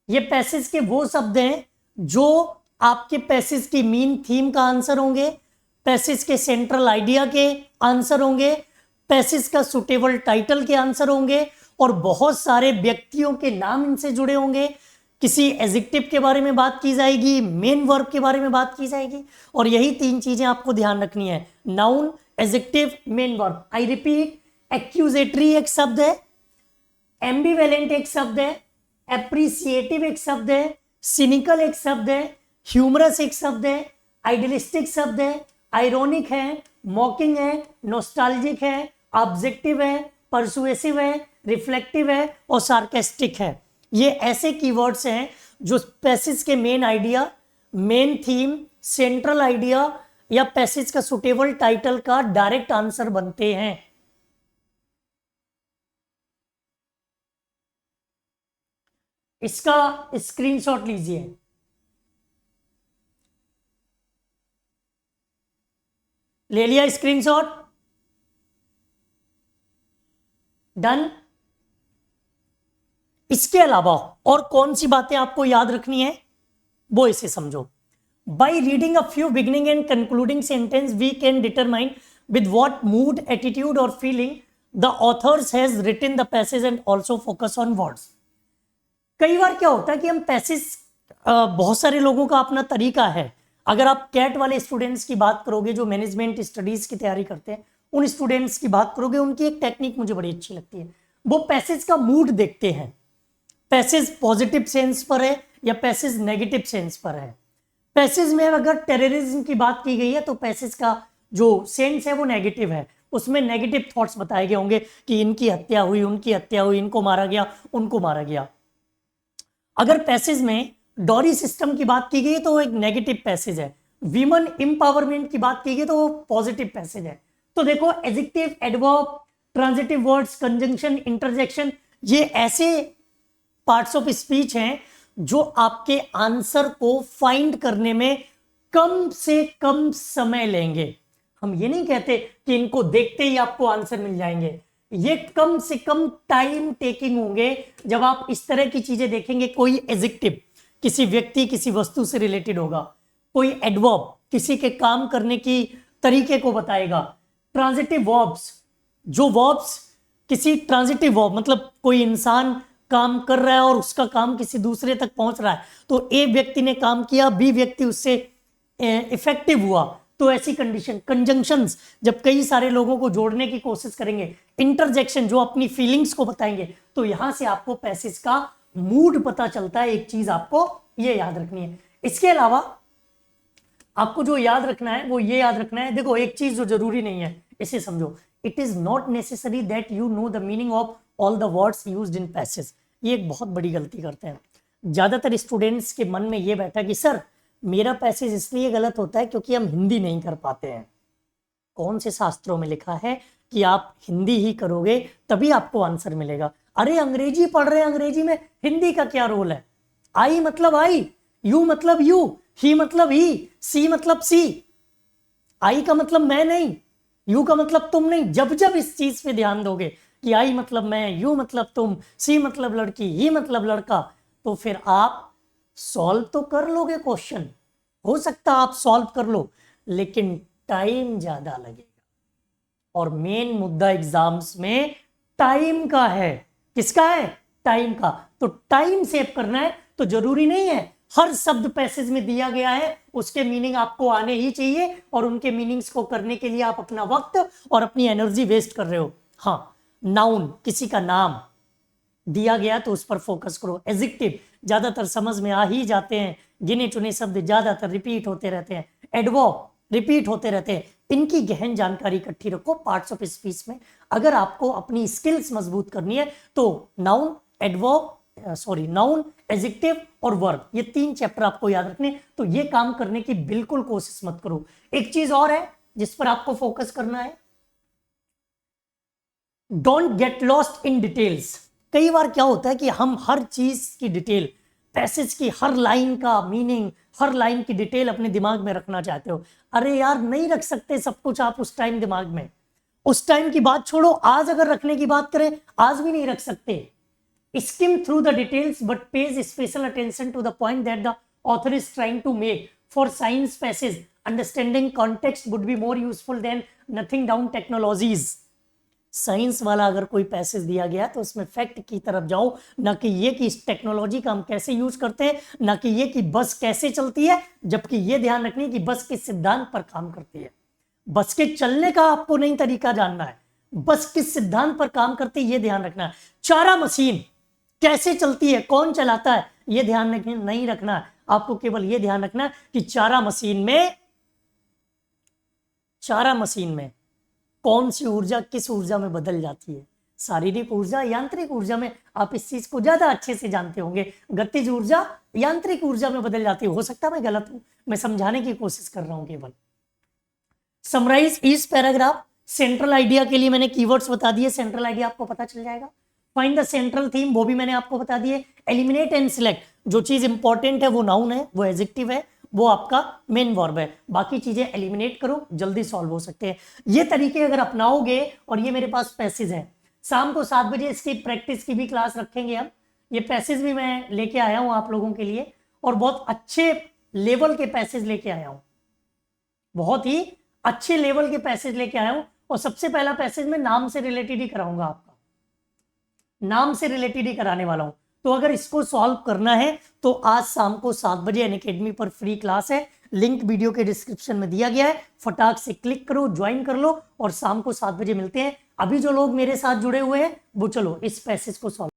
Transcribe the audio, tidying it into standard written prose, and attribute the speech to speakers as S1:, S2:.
S1: ये पैसेज के वो शब्द हैं जो आपके पैसेज की मेन थीम का आंसर होंगे, पैसेज के सेंट्रल आइडिया के आंसर होंगे, पैसेज का सुटेबल टाइटल के आंसर होंगे, और बहुत सारे व्यक्तियों के नाम इनसे जुड़े होंगे। किसी एडजेक्टिव के बारे में बात की जाएगी, मेन वर्ब के बारे में बात की जाएगी, और यही तीन चीजें आपको ध्यान रखनी है, noun, adjective, main verb. I repeat, accusatory एक शब्द है, एम्बिवेलेंट एक शब्द है, एप्रिसिएटिव एक शब्द है, सिनिकल एक शब्द है, ह्यूमरस एक शब्द है, आइडियलिस्टिक शब्द है, आयरोनिक है, मॉकिंग है, नोस्टाल्जिक है, ऑब्जेक्टिव है, परसुएसिव है, रिफ्लेक्टिव है और सार्केस्टिक है। ये ऐसे कीवर्ड्स हैं जो पैसेज के main idea, main theme, central idea या पैसेज का सुटेबल टाइटल का डायरेक्ट आंसर बनते हैं। इसका स्क्रीनशॉट लीजिए। ले लिया स्क्रीनशॉट? डन। इसके अलावा और कौन सी बातें आपको याद रखनी है वो इसे समझो। By reading a few beginning and concluding sentence we can determine with what mood, attitude और feeling the authors has written the passage and also focus on words. कई बार क्या होता है कि हम पैसेज, बहुत सारे लोगों का अपना तरीका है। अगर आप कैट वाले स्टूडेंट्स की बात करोगे जो मैनेजमेंट स्टडीज की तैयारी करते हैं, उन स्टूडेंट्स की बात करोगे, उनकी एक टेक्निक मुझे बड़ी अच्छी लगती है। वो पैसेज का मूड देखते हैं, पैसेज पॉजिटिव सेंस पर है या पैसेज नेगेटिव सेंस पर है। पैसेज में अगर टेररिज्म की बात की गई है तो पैसेज का जो सेंस है वो नेगेटिव है, उसमें नेगेटिव थॉट्स बताए गए होंगे कि इनकी हत्या हुई, उनकी हत्या हुई, इनको मारा गया, उनको मारा गया। अगर पैसेज में डॉरी सिस्टम की बात की गई तो वो एक नेगेटिव पैसेज है, वीमन एम्पावरमेंट की बात की गई तो वो पॉजिटिव पैसेज है। तो देखो, adjective, adverb, transitive words, conjunction, interjection, ये ऐसे पार्ट्स ऑफ स्पीच हैं जो आपके आंसर को फाइंड करने में कम से कम समय लेंगे। हम ये नहीं कहते कि इनको देखते ही आपको आंसर मिल जाएंगे, ये कम से कम टाइम टेकिंग होंगे। जब आप इस तरह की चीजें देखेंगे, कोई एडजेक्टिव किसी व्यक्ति, किसी वस्तु से रिलेटेड होगा, कोई एडवर्ब किसी के काम करने की तरीके को बताएगा, ट्रांजिटिव वर्ब्स, जो वर्ब्स किसी ट्रांजिटिव वर्ब मतलब कोई इंसान काम कर रहा है और उसका काम किसी दूसरे तक पहुंच रहा है, तो ए व्यक्ति ने काम किया, बी व्यक्ति उससे इफेक्टिव हुआ, तो ऐसी कंडीशन। कंजंक्शंस, जब कई सारे लोगों को जोड़ने की कोशिश करेंगे। इंटरजेक्शन, जो अपनी फीलिंग्स को बताएंगे। तो यहां से आपको पैसेज का मूड पता चलता है। एक चीज आपको ये याद रखनी है। इसके अलावा आपको जो याद रखना है वो ये याद रखना है, देखो एक चीज जो जरूरी नहीं है, इसे समझो। It is not necessary that you know the meaning of all the words used in passage. ये एक बहुत बड़ी गलती करते हैं। ज्यादातर स्टूडेंट्स के मन में ये बैठा कि सर मेरा पैसेज इसलिए गलत होता है क्योंकि हम हिंदी नहीं कर पाते हैं। कौन से शास्त्रों में लिखा है कि आप हिंदी ही करोगे तभी आपको आंसर मिलेगा? अरे अंग्रेजी पढ़ रहे हैं, अंग्रेजी में हिंदी का क्या रोल है? आई मतलब आई, यू मतलब यू, ही मतलब ही, सी मतलब सी। आई का मतलब मैं नहीं, यू का मतलब तुम नहीं। जब जब इस चीज पे ध्यान दोगे कि आई मतलब मैं, यू मतलब तुम, सी मतलब लड़की, ही मतलब लड़का, तो फिर आप सॉल्व तो कर लोगे क्वेश्चन, हो सकता आप सॉल्व कर लो, लेकिन टाइम ज्यादा लगेगा। और मेन मुद्दा एग्जाम्स में टाइम का है। किसका है? टाइम का। तो टाइम सेव करना है तो जरूरी नहीं है हर शब्द पैसेज में दिया गया है उसके मीनिंग आपको आने ही चाहिए, और उनके मीनिंग्स को करने के लिए आप अपना वक्त और अपनी एनर्जी वेस्ट कर रहे हो। हाँ, नाउन, किसी का नाम दिया गया तो उस पर फोकस करो। एडजेक्टिव ज्यादातर समझ में आ ही जाते हैं, गिने चुने शब्द ज्यादातर रिपीट होते रहते हैं, एडवर्ब रिपीट होते रहते हैं। इनकी गहन जानकारी इकट्ठी रखो पार्ट्स ऑफ स्पीच में। अगर आपको अपनी स्किल्स मजबूत करनी है तो नाउन, एडवर्ब, नाउन, एडजेक्टिव और वर्ब, ये 3 चैप्टर आपको याद रखने। तो ये काम करने की बिल्कुल कोशिश मत करो। एक चीज और है जिस पर आपको फोकस करना है, don't get lost in details. कई बार क्या होता है कि हम हर चीज की डिटेल, पैसेज की हर लाइन का मीनिंग, हर लाइन की डिटेल अपने दिमाग में रखना चाहते हो। अरे यार, नहीं रख सकते सब कुछ आप उस टाइम दिमाग में। उस टाइम की बात छोड़ो, आज अगर रखने की बात करें, आज भी नहीं रख सकते। skim through the details but pays special attention to the point that the author is trying to make. For science passage, understanding context would be more useful than nothing down technologies. Science वाला अगर कोई passage दिया गया तो उसमें fact की तरफ जाओ, ना कि ये कि इस टेक्नोलॉजी का हम कैसे यूज करते हैं, ना कि ये कि बस कैसे चलती है, जबकि ये ध्यान रखनी है कि बस किस सिद्धांत पर काम करती है। बस के चलने का आपको नहीं तरीका जानना है, बस किस सिद्धांत पर काम करती है ये ध्यान रखना है। चारा मशीन कैसे चलती है, कौन चलाता है, ये ध्यान नहीं रखना है। आपको केवल ये ध्यान रखना है कि चारा मशीन में कौन सी ऊर्जा किस ऊर्जा में बदल जाती है। शारीरिक ऊर्जा, यांत्रिक ऊर्जा में आप इस चीज को ज्यादा अच्छे से जानते होंगे। गतिज ऊर्जा यांत्रिक ऊर्जा में बदल जाती है। हो सकता है मैं गलत हूं, मैं समझाने की कोशिश कर रहा हूं केवल। समराइज इस पैराग्राफ। सेंट्रल आइडिया के लिए मैंने कीवर्ड्स बता दिए, सेंट्रल आइडिया आपको पता चल जाएगा। फाइंड द सेंट्रल थीम, वो भी मैंने आपको बता दिए। एलिमिनेट एंड सिलेक्ट, जो चीज इंपॉर्टेंट है वो नाउन है, वो एडजेक्टिव है, वो आपका मेन वर्ब है। बाकी चीजें एलिमिनेट करो, जल्दी सॉल्व हो सकते हैं। ये तरीके अगर अपनाओगे, और ये मेरे पास पैसेज है, शाम को 7 बजे इसकी प्रैक्टिस की भी क्लास रखेंगे हम। ये पैसेज भी मैं लेके आया हूं आप लोगों के लिए, और बहुत अच्छे लेवल के पैसेज लेके आया हूं, बहुत ही अच्छे लेवल के पैसेज लेके आया हूं। और सबसे पहला पैसेज मैं नाम से रिलेटेड ही कराऊंगा, आपका नाम से रिलेटेड ही कराने वाला हूं। तो अगर इसको सॉल्व करना है तो आज शाम को 7 बजे अनअकैडमी पर फ्री क्लास है, लिंक वीडियो के डिस्क्रिप्शन में दिया गया है। फटाक से क्लिक करो, ज्वाइन कर लो, और शाम को 7 बजे मिलते हैं। अभी जो लोग मेरे साथ जुड़े हुए हैं वो चलो इस पैसेज को सॉल्व